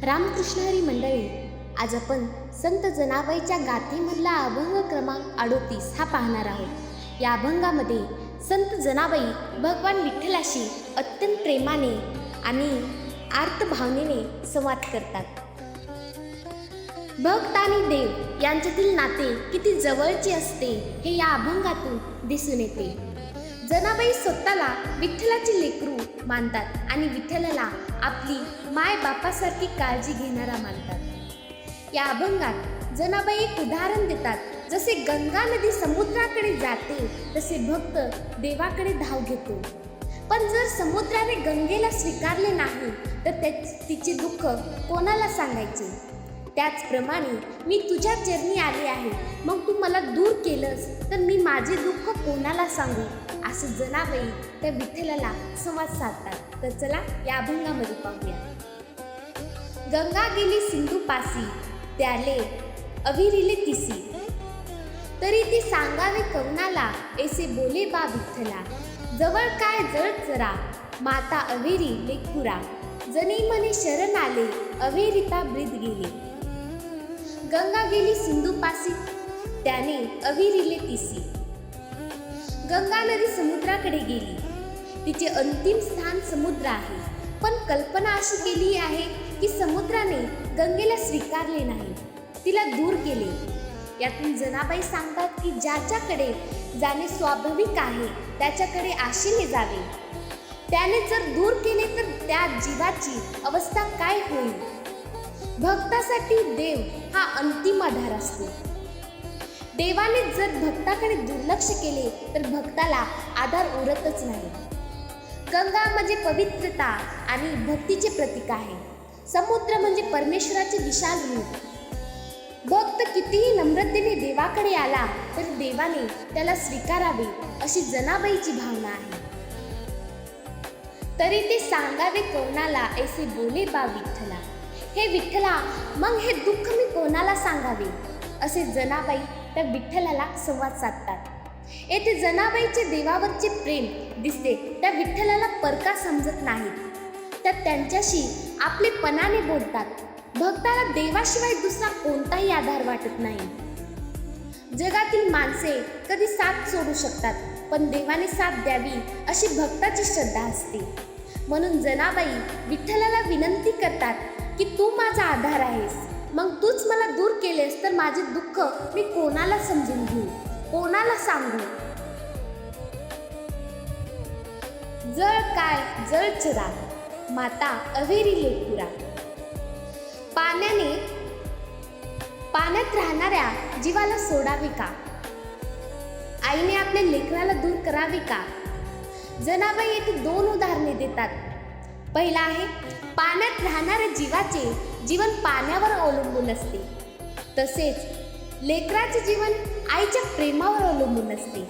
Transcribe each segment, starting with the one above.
रामकृष्ण हरी मंडळी, आज आपण संत जनाबाईच्या गाथेमधला अभंग क्रमांक 38 हा पाहणार आहोत. या अभंगामध्ये संत जनाबाई भगवान विठ्ठलाशी अत्यंत प्रेमाने आणि आर्त भावनेने संवाद करतात. भक्त आणि देव यांच्यातील नाते किती जवळचे असते हे या अभंगातून दिसून येते. जनाबाई स्वतःला विठ्ठलाची लेकरू मानतात आणि विठ्ठलाला आपली माय बापासारखी काळजी घेणारा मानतात. या अभंगात जनाबाई एक उदाहरण देतात. जसे गंगा नदी समुद्राकडे जाते तसे भक्त देवाकडे धाव घेतो. पण जर समुद्राने गंगेला स्वीकारले नाही तर तिचे दुःख कोणाला सांगायचे. त्याचप्रमाणे मी तुझ्या चरणी आले आहे, मग तू मला दूर केलंस तर मी माझे दुःख कोणाला सांगू, असं जनाबाई त्या विठ्ठलाला संवाद साधतात. तर चला या अभंगामध्ये पाहूया. गंगा गेली सिंधू पासी, त्याले अविरिले तिसी, तरी ती सांगावे कवनाला, ऐसे बोले बा विठ्ठला. जवळ काय जळ चरा, माता अवेरी लेकुरा, जनी मने शरण आले, अवेरिता ब्रीद गेले. गंगा गेली सिंधू पासी, त्याने अविरिले तिसी. गंगा नदी समुद्राकडे गेली, तिचे अंतिम स्थान समुद्र आहे. पण कल्पना अशी केली आहे की समुद्राने गंगेला स्वीकारले नाही, तिला दूर केले. यातून जनाबाई सांगतात की ज्याच्याकडे जाणे स्वाभाविक आहे त्याच्याकडे आशेने जावे. त्याने जर दूर केले तर त्या जीवाची अवस्था काय होईल. भक्तासाठी देव हा अंतिम आधार असतो. देवाने जर भक्ताकडे दुर्लक्ष केले तर भक्ताला आधार उरतच नाही. गंगा म्हणजे पवित्रता आणि भक्तीचे प्रतीक आहे. समुद्र म्हणजे परमेश्वराचे विशाल रूप. भक्त कितीही नम्रतेने देवाकडे आला तर देवाने त्याला स्वीकारावे अशी जनाबाईची भावना आहे. तरी ते सांगावे कोणाला, ऐसे बोले बा विठ्ठला. हे विठ्ठला, मग हे दुःख मी कोणाला सांगावे, असे जनाबाई त्या विठ्ठलाला संवाद साधतात. येथे जनाबाईचे देवावरचे प्रेम दिसते. त्या विठ्ठलाला परका समजत नाहीत, त्या त्यांच्याशी आपलेपणाने बोलतात. भक्ताला देवाशिवाय दुसरा कोणताही आधार वाटत नाही. जगातील माणसे कधी साथ सोडू शकतात, पण देवाने साथ द्यावी अशी भक्ताची श्रद्धा असते. म्हणून जनाबाई विठ्ठलाला विनंती करतात की तू माझा आधार आहेस, मग तूच मला दूर केलेस तर माझे दुःख मी कोणाला समजून घेऊ, कोणाला सांगू. जळ काय जळ चरा, माता अवेरी लेकुरा. पाण्यात राहणाऱ्या जीवाला सोडावे का, आईने आपल्या लेकराला दूर करावे का. जनाबाई येथे दोन उदाहरणे देतात. पहिला आहे, पाण्यात राहणाऱ्या जीवाचे जीवन पाण्यावर अवलंबून असते, तसेच लेकराचे जीवन आईच्या प्रेमावर अवलंबून असते.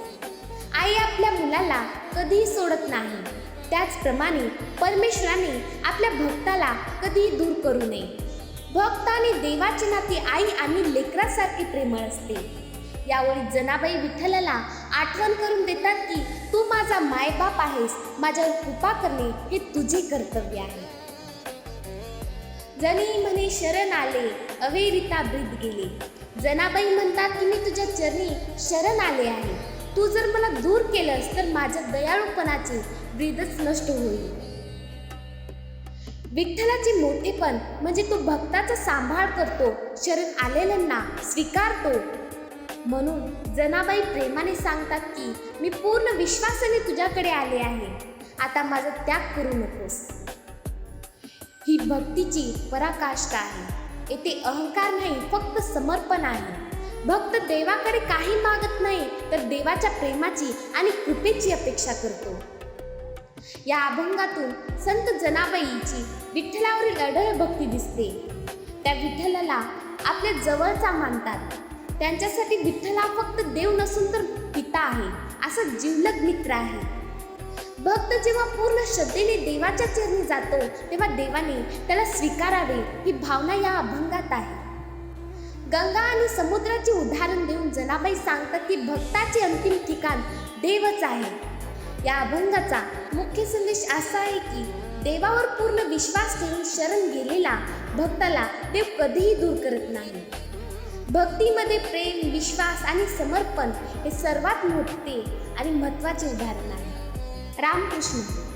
आई आपल्या मुलाला कधीही सोडत नाही. त्याचप्रमाणे परमेश्वराने आपल्या भक्ताला कधीही दूर करू नये. भक्त आणि देवाचे नाते आई आणि लेकरासारखे प्रेमळ असते. यावेळी जनाबाई विठ्ठलाला आठवण करून देतात की तू माझा मायबाप आहेस, माझ्यावर कृपा करणे हे तुझे कर्तव्य आहे. जनी म्हणे शरण आले, अवेरिता ब्रीद गेले. जनाबाई म्हणतात की मी तुझ्या चरणी शरण आले आहे. तू जर मला दूर केलंस तर माझ्या दयाळूपणाचे ब्रीदच नष्ट होईल. विठ्ठलाचे मोठेपण म्हणजे तो भक्ताचा सांभाळ करतो, शरण आलेल्यांना स्वीकारतो. म्हणून जनाबाई प्रेमाने सांगतात की मी पूर्ण विश्वासाने तुझ्याकडे आले आहे, आता माझा त्याग करू नकोस. ही भक्तीची पराकाष्ठा आहे. येथे अहंकार नाही, फक्त समर्पण आहे. भक्त देवाकडे काही मागत नाही तर देवाच्या प्रेमाची आणि कृपेची अपेक्षा करतो. या अभंगातून संत जनाबाईची विठ्ठलावरील अढळ भक्ती दिसते. त्या विठ्ठलाला आपल्या जवळचा मानतात. त्यांच्यासाठी विठ्ठल हा फक्त देव नसून तर पिता आहे, असा जिवलग मित्र आहे. भक्त जेव्हा पूर्ण श्रद्धेने देवाच्या चरणी जातो तेव्हा देवाने त्याला स्वीकारावे ही भावना या अभंगात आहे. गंगा आणि समुद्राचे उदाहरण देऊन जनाबाई सांगतात की भक्ताचे अंतिम ठिकाण देवच आहे. या अभंगाचा मुख्य संदेश असा आहे की देवावर पूर्ण विश्वास ठेवून शरण गेलेला भक्ताला देव कधीही दूर करत नाही. भक्तीमध्ये प्रेम, विश्वास आणि समर्पण हे सर्वात मोठे आणि महत्त्वाचे उदाहरण आहे. रामकृष्ण.